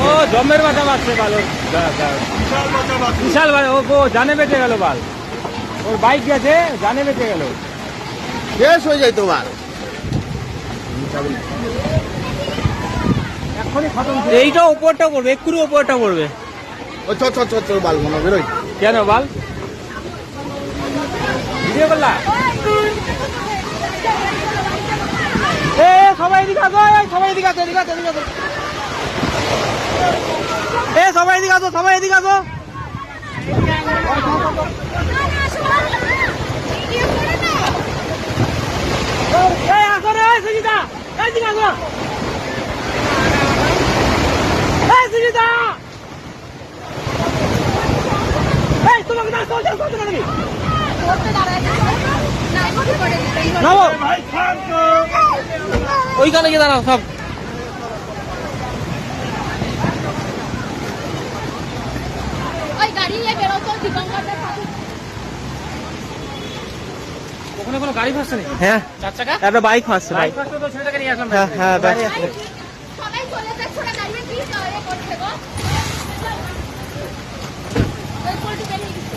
ও জমের বাচ্চা বাচ্চা ভালো, বিশাল ভালো। ও জানে বেঁচে গেল বাল, ওর বাইক গেছে জানে বেঁচে গেল, শেষ হয়ে যায় তোমার। এখনই খতম। এইটা উপরটা পড়বে, এক্ষুনি উপরটা পড়বে। ও চ চ চ চ বাল মনে বেরোই। কেন বাল ভিডিও করলা? এ সবাই এদিকে আসো, সবাই এদিকে আসো, এদিকে আসো, এদিকে আসো। এ সবাই এদিকে আসো, সবাই এদিকে আসো। এই আসো রে, এই সুজিতা, এদিকে আসো। এই সুজিতা, এই তোমাকে না চলছে করতে নাকি? নাও ওইখানে গিয়ে দাঁড়াও সব। ওখানে কোনো গাড়ি ফাঁসছে নাকি? হ্যাঁ, চার চাকা একটা বাইক ফাঁসছে। বাইক ফাঁসছে তো ছেলেটাকে নিয়ে আসলাম। হ্যাঁ হ্যাঁ, সবাই চলে যাচ্ছে, ওরা গাড়ি কি করছে গো? ওই পোল্ট্রি বেরিয়ে গেছে।